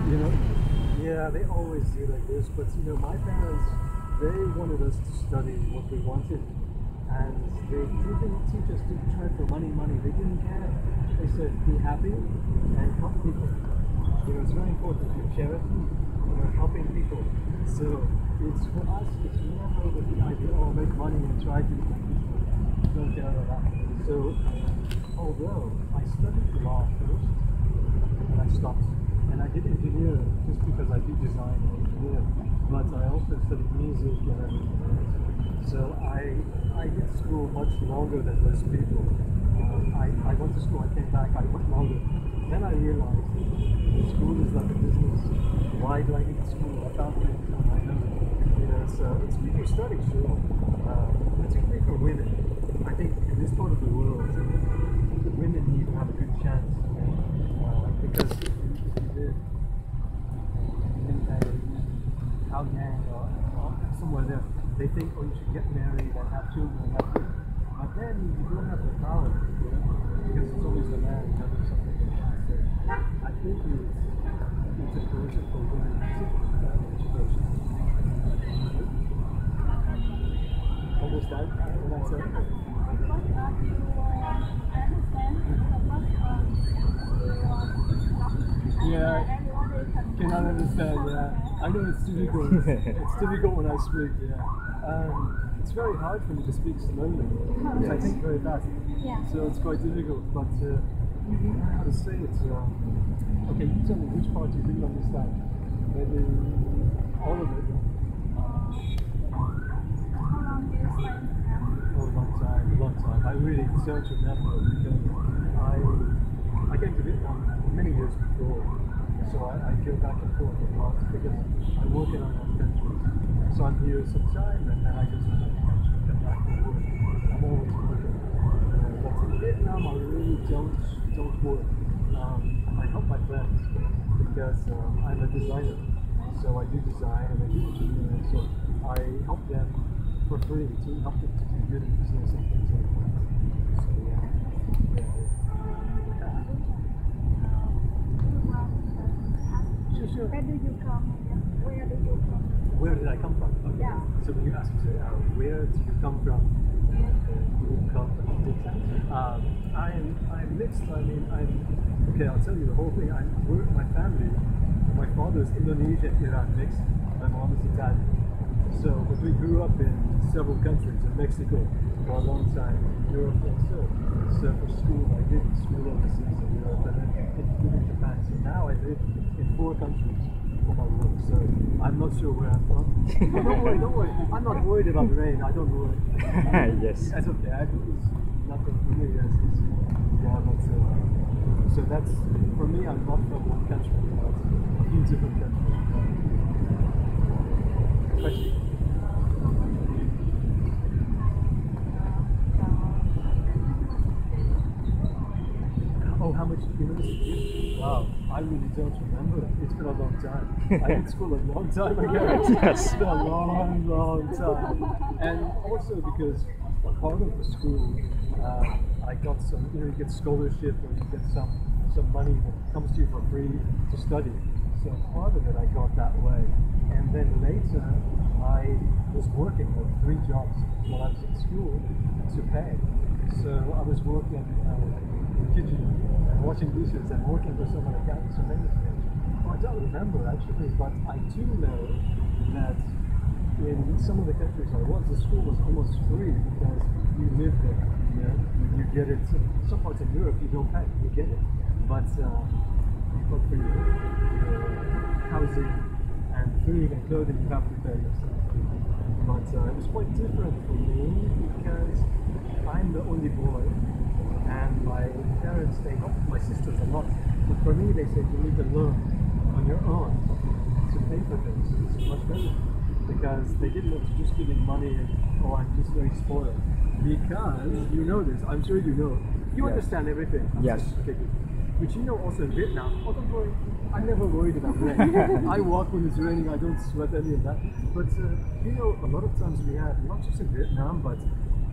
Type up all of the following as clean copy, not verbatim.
You know, yeah, they always do like this, but you know, my parents, they wanted us to study what we wanted, and they didn't teach us to try for money. They didn't care. They said, be happy and help people. You know, it's very important for charity, you know, helping people. So it's for us, it's never with the idea, oh, make money and try to help people. Don't care about that. So, although I studied law first, and I stopped. And I did engineer just because I do design and engineer, but I also studied music and everything else. So I did school much longer than most people. I went to school, I came back, I went longer. Then I realized school is like a business. Why do I need school? I found things on my own. You know, so it's good for study, sure. Particularly for women. I think in this part of the world, the women need to have a good chance. Because if you live in Hougang or somewhere there, they think, oh, you should get married and have children and have kids. But then you don't have the power, you know, because it's always the man who does something. So I think it's important for women to education. Understand what I said? Yeah, cannot understand, yeah. I know it's difficult. It's difficult when I speak, yeah. It's very hard for me to speak slowly, because I think very fast. Yeah. So it's quite difficult, but I don't know how to say it. Okay, you tell me which part you didn't understand. Maybe all of it. How long do you stay in Japan? Oh, long time. I really don't remember because I came to Vietnam many years before, so I go back and forth a lot because I work in another country. So I'm here sometime and then I go to another country and come back and work. I'm always working. But in Vietnam I really don't work. I help my friends because I'm a designer. So I do design and I do engineering, so I help them for free to help them to do good in business and things like that. So yeah. Sure. Where do you come? Where do you come? Where did I come from? Okay. Yeah. So when you ask me, where do you come from? I'm mixed. I mean, okay. I'll tell you the whole thing. My family. My father is Indonesian, Iran mixed. My mom is Italian. So, but we grew up in several countries, in Mexico for a long time, in Europe also. So for school, I did school overseas in Europe and then in Japan. So now I live in 4 countries for my work. So I'm not sure where I'm from. Don't worry. I'm not worried about rain. I don't worry. Yes. That's okay. It's nothing for me. Yes. Yeah, but so that's for me. I'm not from one country. But a few different countries. Question. Oh, how much university? Wow, I really don't remember. It's been a long time. I did school a long time ago. Yes. It's been a long time. And also because a part of the school, I got some, you get scholarship or you get some money that comes to you for free to study. So part of it I got that way. And then later, I was working with 3 jobs while I was in school to pay. So I was working in the kitchen and washing dishes and working for someone accountants and many things. I don't remember actually, but I do know that in some of the countries I was, the school was almost free because you live there. You know, you get it. Some parts of Europe you don't pay, you get it. But for your housing and food and clothing, you have to pay yourself. But it was quite different for me because I'm the only boy, and my parents, they helped my sisters a lot. But for me, they said you need to learn on your own to pay for things. It's much better because they didn't want to just give me money and I'm just very spoiled. Because you know this, I'm sure you know. You understand everything. Yes. Okay, good. But you know also in Vietnam, don't worry, I'm never worried about rain. I walk when it's raining, I don't sweat any of that. But you know, a lot of times we have, not just in Vietnam, but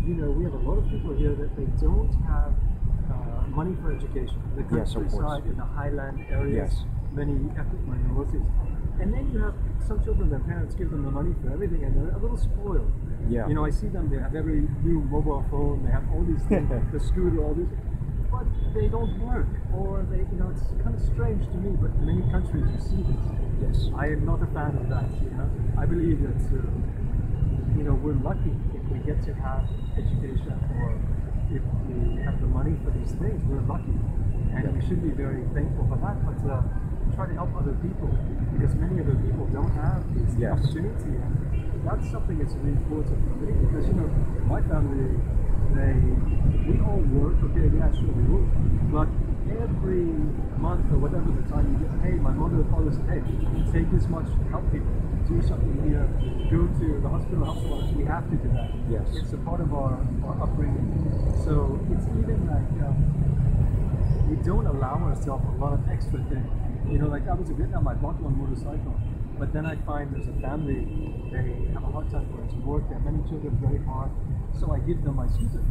you know, we have a lot of people here that they don't have money for education. The countryside, in the highland areas, many ethnic minorities. And then you have some children, their parents give them the money for everything, and they're a little spoiled. Yeah. You know, I see them, they have every new mobile phone, they have all these things, the scooter, all this, but they don't work, or they, you know, it's kind of strange to me, but in many countries you see this. Yes. I am not a fan of that, you know. I believe that, you know, we're lucky if we get to have education, or if we have the money for these things, we're lucky. And we should be very thankful for that, but try to help other people, because many other people don't have this opportunity. And that's something that's really important for me, because, you know, my family, we all work, okay, yeah, sure, we work, but every month or whatever the time you get paid, my mother always says, hey, take this much, help people, do something here, go to the hospital, help someone. We have to do that. Yes. It's a part of our upbringing. So it's even like, we don't allow ourselves a lot of extra things. You know, like I was in Vietnam, I bought one motorcycle, but then I find there's a family, they have a hard time going to work, they have many children, very hard, so I give them my scooter.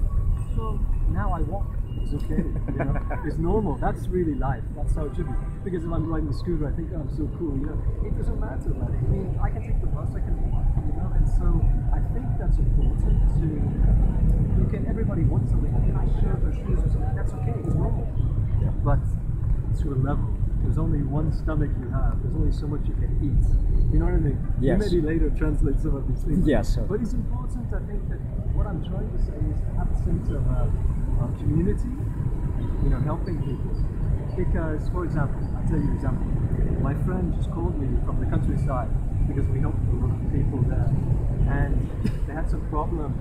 So now I walk, it's okay, you know, it's normal, that's really life, that's how it should be. Because if I'm riding a scooter, I think, oh, I'm so cool, you know, it doesn't matter, man. I mean, I can take the bus, I can walk, you know, and so I think that's important to, everybody wants something, like a nice shirt or shoes or something, that's okay, it's normal. But to a level, there's only one stomach you have, there's only so much you can eat. You know what I mean? Yes. You maybe later translate some of these things. Yes. Sir. But it's important, I think, that what I'm trying to say is to have a sense of community, you know, helping people. Because, for example, I'll tell you an example. My friend just called me from the countryside because we helped a lot of people there. And they had some problem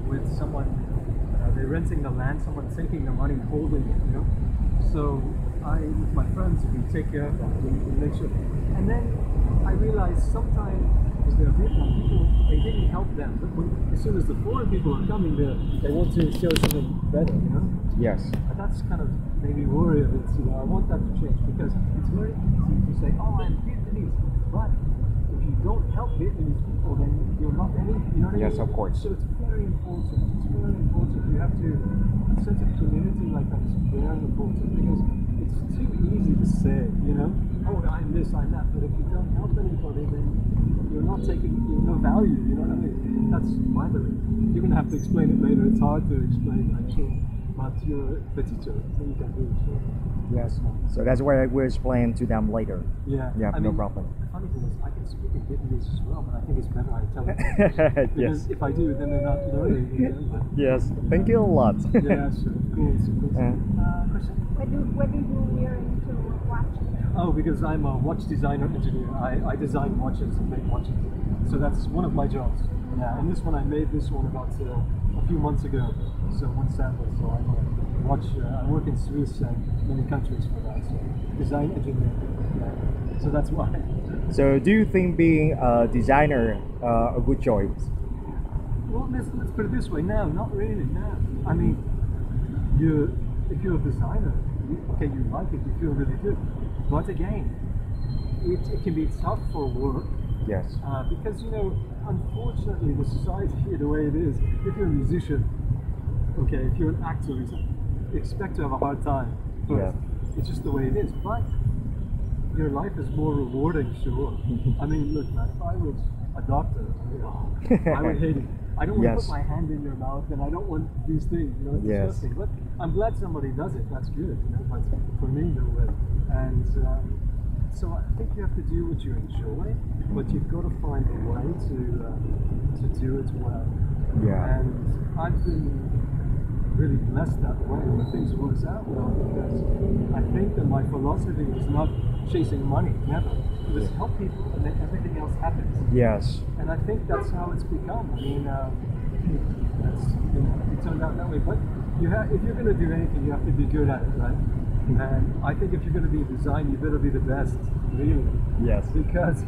with someone, they're renting the land, someone taking the money and holding it, you know? So with my friends, we take care of that, we make sure. And then I realized sometimes, because they're Vietnam people, they didn't help them. But as soon as the foreign people are coming there, they want to show something better, you know? Yes. But that's kind of made me worry a bit, you know? I want that to change, because it's very easy to say, oh, I'm Vietnamese, but if you don't help Vietnamese people, then you're not any, you know what I mean? Yes, of course. So it's very important. It's very important. You have to, a sense of community like that is very important, because it's too easy to say, you know, oh, I'm this, I'm that, but if you don't help anybody, then you're not taking, you're no value, you know what I mean? That's my belief. You're going to have to explain it later. It's hard to explain, I'm sure, but you're the teacher, so you can do it, sure. Yes. So that's where we'll explain to them later. Yeah. Yeah, I no mean, problem. The funny thing is, I can speak in Vietnamese as well, but I think it's better I tell it. Because if I do, then they're not learning. You know? Yes. Thank you a lot. Yeah, sure. Cool. Question? What do you wear into watches? Oh, because I'm a watch designer engineer. I design watches and make watches. So that's one of my jobs. Yeah, and this one I made this one about a few months ago. So one sample. So I'm a watch. I work in Swiss and many countries for that. So design engineer. Yeah. So that's why. So do you think being a designer a good choice? Well, let's put it this way. No, not really. No. I mean, if you're a designer, you like it, you feel really good. But again, it can be tough for work. Yes. Because, you know, unfortunately, the society, the way it is, if you're a musician, okay, if you're an actor, you expect to have a hard time. But it's just the way it is. But your life is more rewarding, sure. I mean, look, man, if I was a doctor, I would hate it. I don't want to put my hand in your mouth, and I don't want these things, you know, it's disgusting. But I'm glad somebody does it, that's good, you know, but for me, no way. And so I think you have to do what you enjoy, but you've got to find a way to do it well. Yeah. And I've been really blessed that way when things works out well, because I think that my philosophy was not chasing money, never. It was help people, and then everything else happens. Yes. And I think that's how it's become. I mean, that's, you know, it turned out that way. But if you're going to do anything, you have to be good at it, right? And I think if you're going to be a designer, you better be the best, really. Yes. Because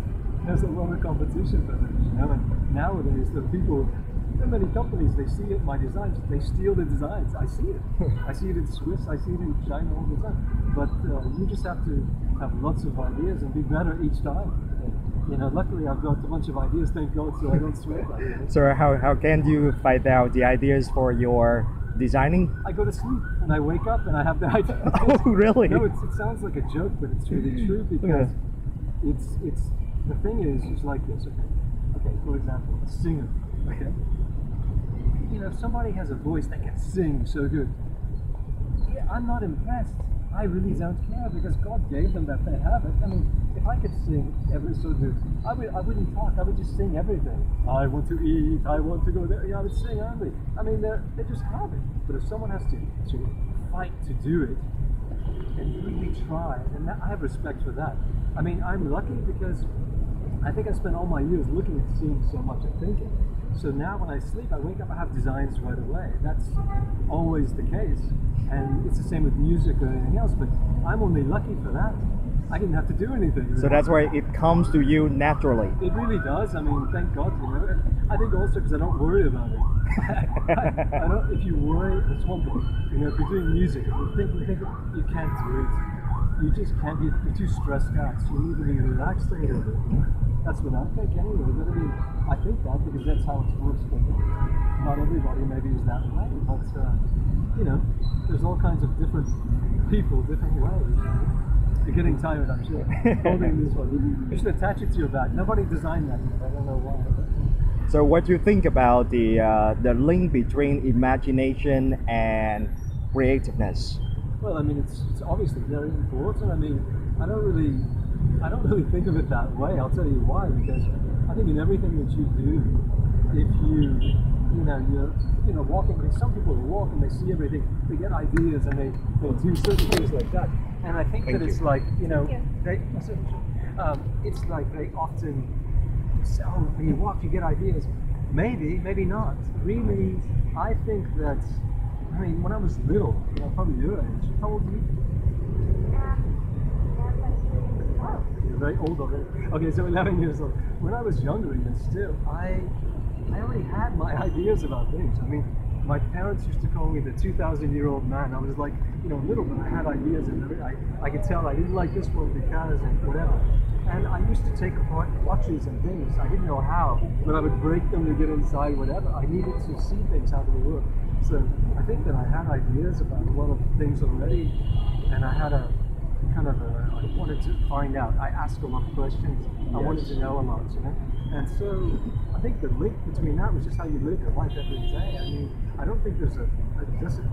there's a lot of competition for this, you know. And nowadays, the people, so many companies, they see it, my designs, they steal the designs. I see it. I see it in Swiss, I see it in China all the time. But you just have to have lots of ideas and be better each time. You know, luckily I've got a bunch of ideas, thank God, so I don't sweat like that. So how can you find out the ideas for your designing? I go to sleep and I wake up and I have the idea. Oh, really? No, it sounds like a joke, but it's really true because it's the thing is like this. Okay. For example, a singer. Okay. You know, if somebody has a voice that can sing so good, yeah, I'm not impressed. I really don't care because God gave them that they have it. I mean, if I could sing ever so good, I wouldn't talk. I would just sing everything. I want to eat. I want to go there. Yeah, I would sing only. I mean, they just have it. But if someone has to fight to do it and really try, and I have respect for that. I mean, I'm lucky because I think I spent all my years looking at seeing so much and thinking. So now when I sleep, I wake up, I have designs right away. That's always the case. And it's the same with music or anything else, but I'm only lucky for that. I didn't have to do anything. Really. So that's why it comes to you naturally. It really does. I mean, thank God, you know. I think also because I don't worry about it. I don't, if you worry, that's one thing. You know, if you're doing music, if you think you can't do it, you just can't. You're too stressed out. So you need to be relaxed a little bit. That's what I think anyway. But I mean, I think that because that's how it works for me. Not everybody maybe is that way, but you know, there's all kinds of different people, different ways. You're getting tired, I'm sure. Holding this one. You should attach it to your back. Nobody designed that. I don't know why. So what do you think about the link between imagination and creativeness? Well, I mean, it's obviously very important. I mean, I don't really think of it that way. I'll tell you why. Because I think in everything that you do, if you're walking. Some people walk and they see everything. They get ideas and they do certain things like that. And I think it's like it's like they often. So when you walk, you get ideas. Maybe not. Really, I think that. I mean, when I was little, probably your age. How old are you? You're very old already. Okay, so 11 years old. When I was younger, even still, I already had my ideas about things. I mean, my parents used to call me the 2,000-year-old man. I was like, little, but I had ideas, and I could tell I didn't like this one because and whatever. And I used to take apart watches and things. I didn't know how, but I would break them to get inside whatever. I needed to see things, how they work. So I think that I had ideas about a lot of things already, and I had I wanted to find out. I asked a lot of questions. I wanted to know a lot, And so I think the link between that was just how you live your life every day. I mean, I don't think there's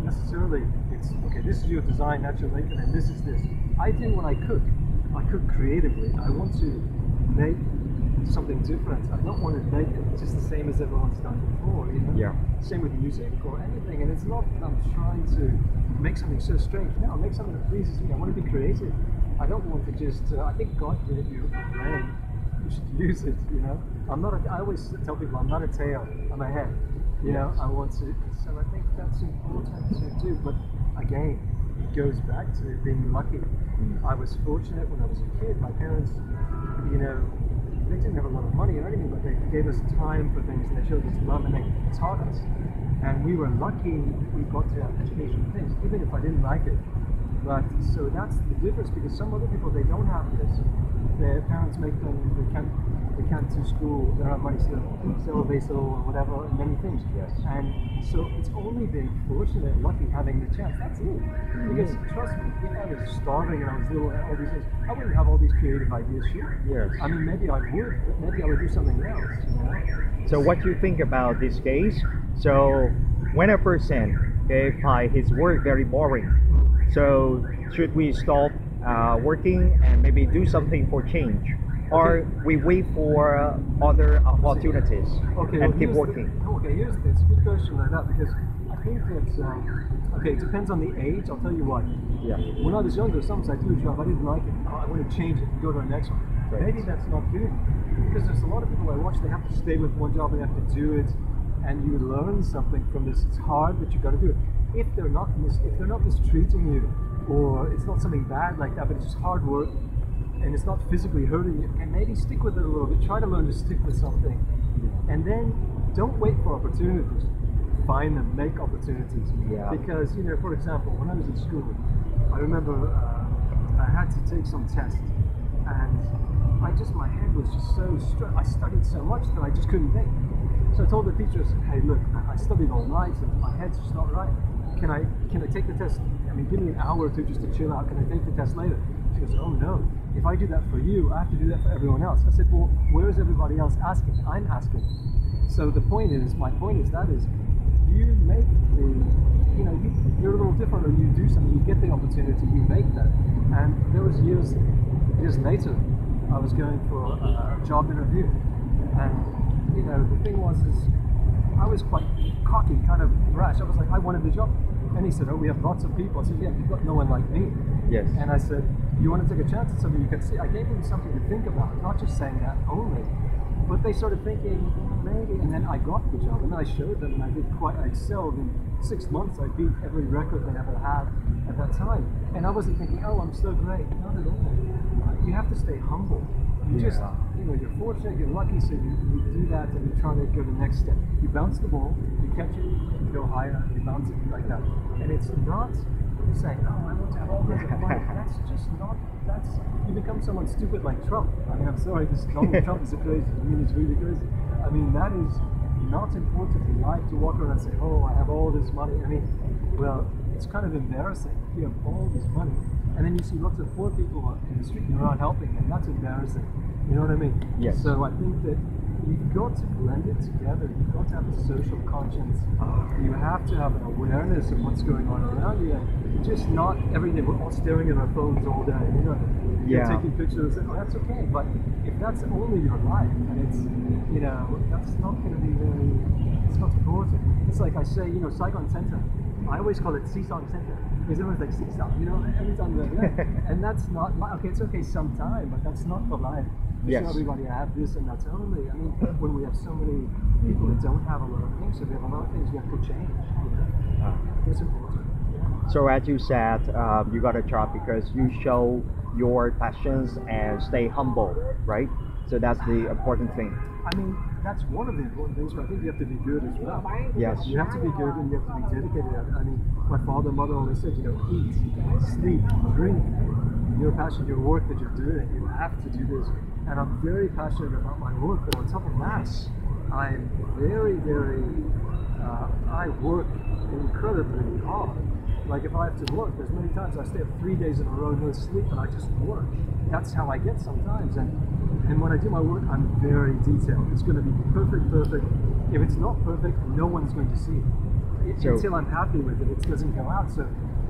necessarily, it's, okay, this is your design, that's your link, and then this is this. I do when I cook. I cook creatively. I want to make something different. I don't want to make it just the same as everyone's done before, Yeah. Same with music or anything. And it's not that I'm trying to make something so strange. No, make something that pleases me. I want to be creative. I don't want to just, I think God gave you a brain. You should use it, I always tell people I'm not a tail, I'm a head. I want to, so I think that's important to do. But again, it goes back to being lucky. I was fortunate when I was a kid. My parents, they didn't have a lot of money or anything, but they gave us time for things and they showed us love and they taught us. And we were lucky we got to have educational things, even if I didn't like it. But so that's the difference, because some other people, they don't have this. Their parents make them, they can't do school, they don't have money to sell a vessel or whatever, and many things. Yes. And so it's only being fortunate and lucky having the chance. That's it. Because trust me, if I was starving and I was little and all these things, I wouldn't have all these creative ideas. Sure. Yes. I mean, maybe I would, but maybe I would do something else. So what do you think about this case? So when a person find his work very boring, so should we stop working and maybe do something for change? Or we wait for other opportunities and keep working? Here's this. It's a good question like that, because I think that, it depends on the age. I'll tell you what. Yeah. When I was younger, sometimes I do a job, I didn't like it. I want to change it and go to the next one. Right. Maybe that's not good, because there's a lot of people I watch, they have to stay with one job and they have to do it, and you learn something from this. It's hard, but you got to do it. If they're not mistreating you, or it's not something bad like that, but it's just hard work, and it's not physically hurting you, and maybe stick with it a little bit. Try to learn to stick with something, and then don't wait for opportunities. Find them, make opportunities. Yeah. Because for example, when I was in school, I remember I had to take some test, and my head was just so stressed. I studied so much that I just couldn't think. So I told the teachers, hey, look, I studied all night, and my head's just not right. can I take the test? I mean, give me an hour or two just to chill out. Can I take the test later? She goes, oh no. If I do that for you, I have to do that for everyone else. I said, well, where is everybody else asking? I'm asking. So my point is that is, you make the, you know, you're a little different, or you do something, you get the opportunity, you make that. And there was years later, I was going for a job interview, and you know, the thing was is I was quite cocky, kind of brash. I was like, I wanted the job. And he said, oh, we have lots of people. I said, yeah, you've got no one like me. Yes. And I said, you want to take a chance at something you can see? I gave them something to think about, not just saying that only. But they started thinking, maybe, and then I got the job, and then I showed them, and I excelled. In 6 months, I beat every record they ever had at that time. And I wasn't thinking, oh, I'm so great. Not at all. You have to stay humble. You just, you know, you're fortunate, you're lucky, so you do that, and you're trying to go the next step. You bounce the ball, you catch it, you go higher, you bounce it like that. And it's not saying, oh, I want to have all this money. That's just not, you become someone stupid like Trump. I mean, I'm sorry, this Donald Trump is a crazy, I mean, he's really crazy. I mean, that is not important in life, to walk around and say, oh, I have all this money. I mean, well, it's kind of embarrassing. You have all this money, and then you see lots of poor people in the street and you're not helping them. That's embarrassing. You know what I mean? Yes. So I think that you've got to blend it together. You've got to have a social conscience. You have to have an awareness of what's going on around you. And just not every day we're all staring at our phones all day. You know, you're taking pictures. And, oh, that's okay. But if that's only your life, and it's, you know, that's not going to be very. It's not important. It's like I say, you know, Saigon Center. I always call it Seasong Center because everyone's like seasong, you know, every time they're there. And that's not okay. It's okay sometime, but that's not the life. Yes. Show everybody I have this and that's only. I mean, when we have so many people that don't have a lot of things, so we have a lot of things we have to change. You know? It's important. So as you said, you got a job because you show your passions and stay humble, right? So that's the important thing. I mean, that's one of the important things, but I think you have to be good as well. Yes. You have to be good and you have to be dedicated. I mean, my father and mother always said, you know, eat, sleep, drink. Your passion, your work that you're doing, you have to do this. And I'm very passionate about my work, but on top of that, I'm very, I work incredibly hard. Like if I have to work, there's many times I stay up 3 days in a row, no sleep, and I just work. That's how I get sometimes. And when I do my work, I'm very detailed. It's going to be perfect. If it's not perfect, no one's going to see it. Until I'm happy with it, it doesn't go out. So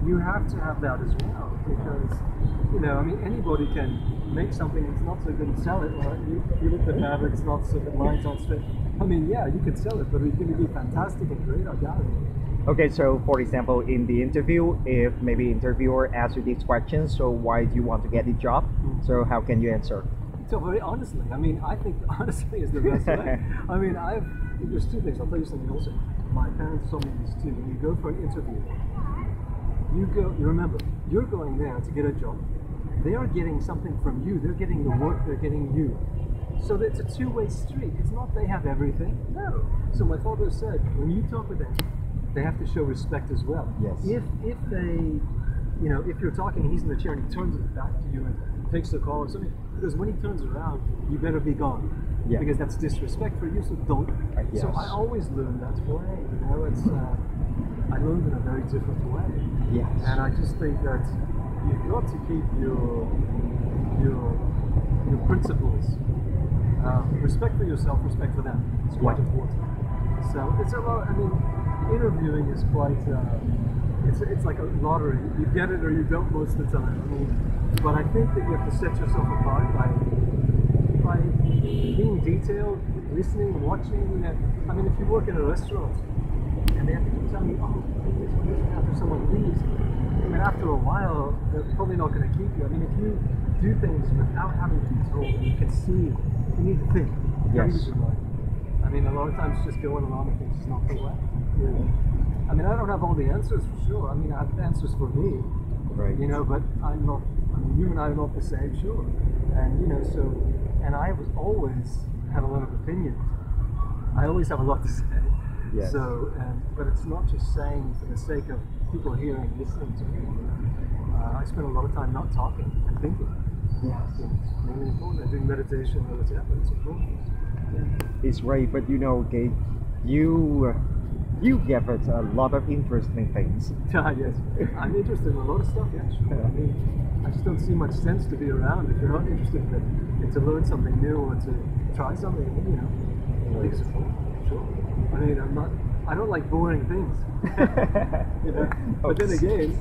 you have to have that as well, because, you know, I mean, anybody can make something that's not so good and sell it. Or you look at the fabric, it's not so good, lines aren't straight. I mean, yeah, you can sell it, but it's going to be fantastic and great on gallery. Okay, so for example, in the interview, if maybe interviewer asks you these questions, so why do you want to get the job? So how can you answer? So very honestly, I mean, I think honestly is the best way. I mean, there's two things. I'll tell you something also. My parents told me this too. When you go for an interview, you remember, you're going there to get a job. They are getting something from you. They're getting the work, they're getting you. So it's a two-way street. It's not they have everything. No. So my father said, when you talk with them, they have to show respect as well. Yes. If they, you know, if you're talking and he's in the chair and he turns it back to you and takes the call or something, because when he turns around, you better be gone. Yeah. Because that's disrespect for you, so don't. Yes. So I always learn that way. You know, it's I learned in a very different way. Yes. And I just think that you've got to keep your principles. Respect for yourself, respect for them. It's quite important. So it's a lot. I mean, interviewing is quite. It's like a lottery. You get it or you don't most of the time. I mean, but I think that you have to set yourself apart by being detailed, listening, watching. You know, I mean, if you work in a restaurant and they have to keep telling you, oh, this after someone leaves, I mean, after a while, they're probably not going to keep you. I mean, if you do things without having to be told, and you can see, you need to think. Yes. I mean, a lot of times just going along with things is not the way. Really. I mean, I don't have all the answers for sure. I mean, I have answers for me. Right. You know, but I'm not. I mean, you and I are not the same, sure. And you know, so, and I was always have a lot of opinions. I always have a lot to say. Yes. So, but it's not just saying for the sake of people hearing, listening to me. I spend a lot of time not talking and thinking. Yes. It's really important. I'm doing meditation all the time, but it's important. Yeah. It's right, but you know, okay, you give it a lot of interesting things. Yes, I'm interested in a lot of stuff. Yeah, sure. I mean, I just don't see much sense to be around if you're not interested in to learn something new or to try something. You know, I think it's cool. Sure. I mean, I don't like boring things. You know, but then again,